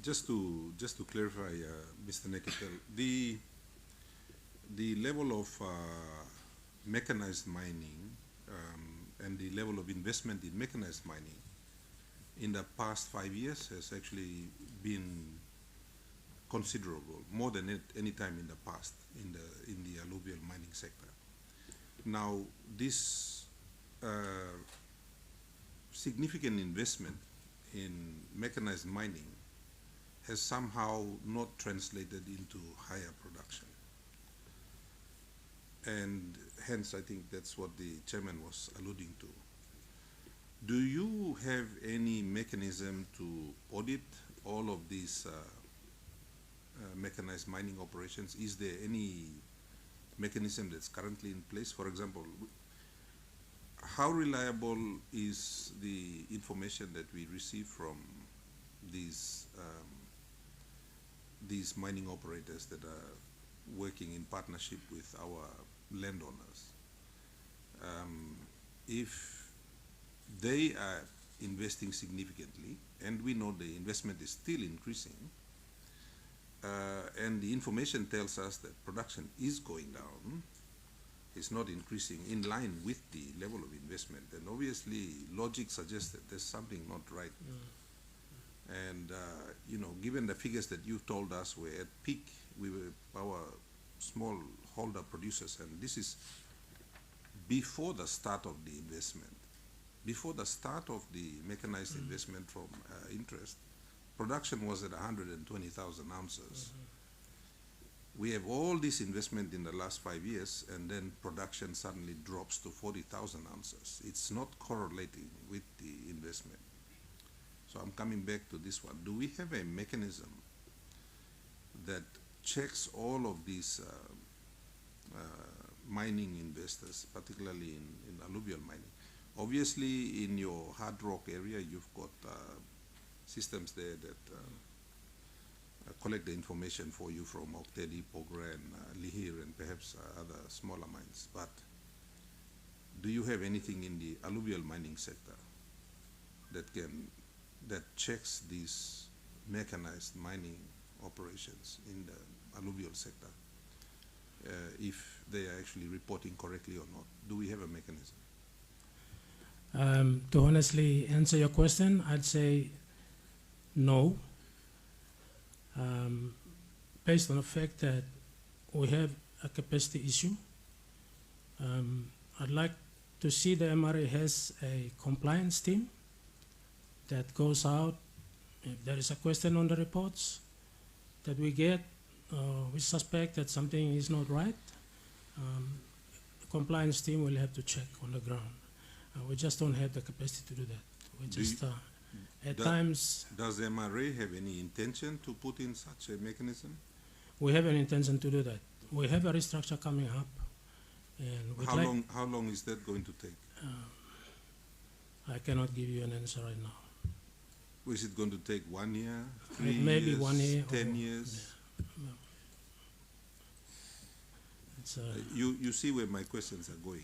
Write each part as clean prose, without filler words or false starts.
just to clarify, Mr. Neketel, the level of mechanized mining and the level of investment in mechanized mining in the past 5 years has actually been considerable, more than any time in the past in the alluvial mining sector. Now, this significant investment in mechanized mining has somehow not translated into higher production. And hence, I think that's what the chairman was alluding to. Do you have any mechanism to audit all of these mechanized mining operations? Is there any mechanism that's currently in place? For example, how reliable is the information that we receive from these mining operators that are working in partnership with our landowners? If they are investing significantly, and we know the investment is still increasing, and the information tells us that production is going down, it's not increasing in line with the level of investment, then obviously logic suggests that there's something not right. And you know, given the figures that you told us were at peak, we were our small holder producers, and this is before the start of the investment, before the start of the mechanized investment from interest, production was at 120,000 ounces. We have all this investment in the last 5 years, and then production suddenly drops to 40,000 ounces. It's not correlating with the investment. So I'm coming back to this one. Do we have a mechanism that checks all of these mining investors, particularly in alluvial mining? Obviously, in your hard rock area, you've got systems there that collect the information for you from Oktedi, Pogra, and Lihir, and perhaps other smaller mines. But do you have anything in the alluvial mining sector that checks these mechanized mining operations in the alluvial sector, if they are actually reporting correctly or not? Do we have a mechanism? To honestly answer your question, I'd say no. Based on the fact that we have a capacity issue, I'd like to see the MRA has a compliance team that goes out. If there is a question on the reports that we get, we suspect that something is not right, the compliance team will have to check on the ground. We just don't have the capacity to do that. We just, at times... Does the MRA have any intention to put in such a mechanism? We have an intention to do that. We have a restructure coming up. And how long is that going to take? I cannot give you an answer right now. Is it going to take 1 year, 3 maybe years, 1 year, 10 years? Yeah. It's, you see where my questions are going.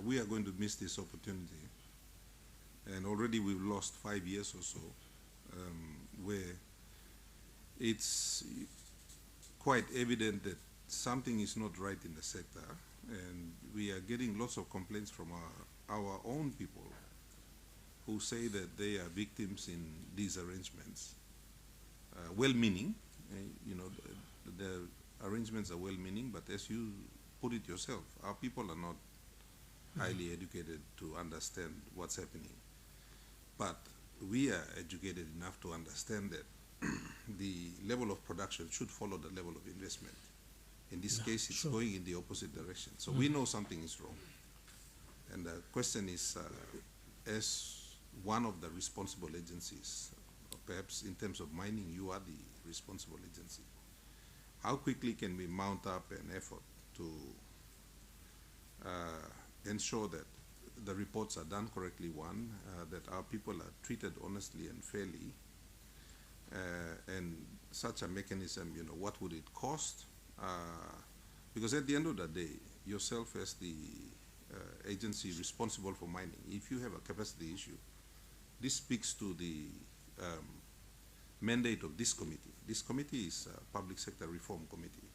We are going to miss this opportunity, and already we've lost 5 years or so, where it's quite evident that something is not right in the sector, and we are getting lots of complaints from our own people who say that they are victims in these arrangements. Well-meaning, you know, the arrangements are well-meaning, but as you put it yourself, our people are not highly educated to understand what's happening. But we are educated enough to understand that the level of production should follow the level of investment. In this case, it's going in the opposite direction. So we know something is wrong. And the question is, as one of the responsible agencies, perhaps in terms of mining, you are the responsible agency. How quickly can we mount up an effort to ensure that the reports are done correctly, one, that our people are treated honestly and fairly, and such a mechanism, you know, what would it cost? Because at the end of the day, yourself as the agency responsible for mining, if you have a capacity issue, this speaks to the mandate of this committee. This committee is a public sector reform committee,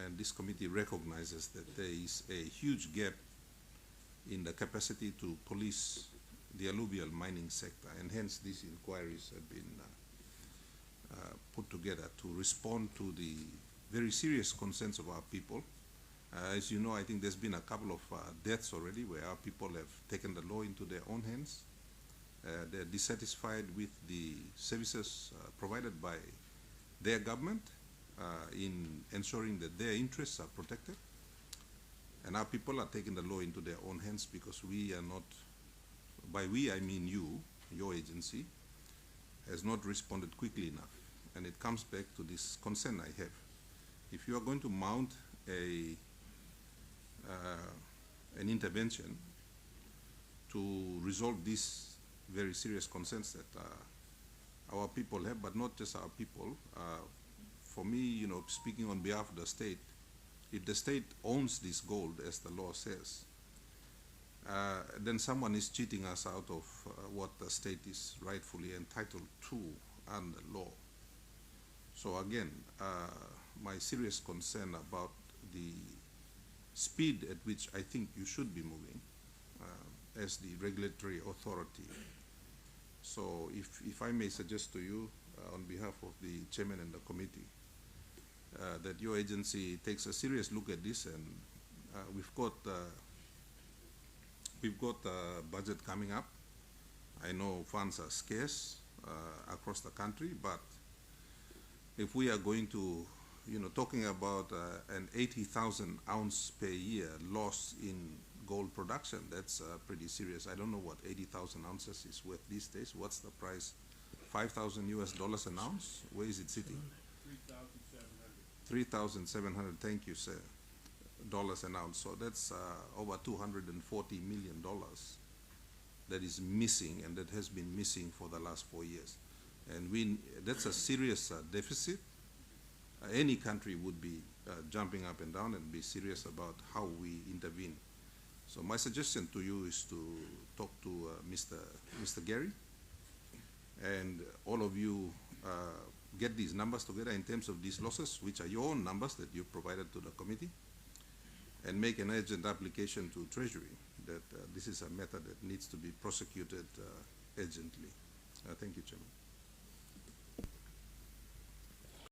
and this committee recognizes that there is a huge gap in the capacity to police the alluvial mining sector, and hence these inquiries have been put together to respond to the very serious concerns of our people. As you know, I think there's been a couple of deaths already where our people have taken the law into their own hands. They're dissatisfied with the services provided by their government in ensuring that their interests are protected. And our people are taking the law into their own hands because we are not, by we I mean you, your agency, has not responded quickly enough. And it comes back to this concern I have. If you are going to mount an intervention to resolve these very serious concerns that our people have, but not just our people. For me, you know, speaking on behalf of the state, if the state owns this gold, as the law says, then someone is cheating us out of what the state is rightfully entitled to under law. So again, my serious concern about the speed at which I think you should be moving as the regulatory authority. So if I may suggest to you, on behalf of the chairman and the committee, that your agency takes a serious look at this, and we've got a budget coming up. I know funds are scarce across the country, but if we are going to, you know, talking about an 80,000 ounce per year loss in gold production, that's pretty serious. I don't know what 80,000 ounces is worth these days. What's the price? $5,000 US an ounce? Where is it sitting? 3,700. Thank you, sir. Dollars an ounce. So that's over $240 million that is missing, and that has been missing for the last 4 years. And that's a serious deficit. Any country would be jumping up and down and be serious about how we intervene. So my suggestion to you is to talk to Mr. Gary, and all of you get these numbers together in terms of these losses, which are your own numbers that you provided to the committee, and make an urgent application to Treasury that this is a matter that needs to be prosecuted urgently. Thank you, Chairman.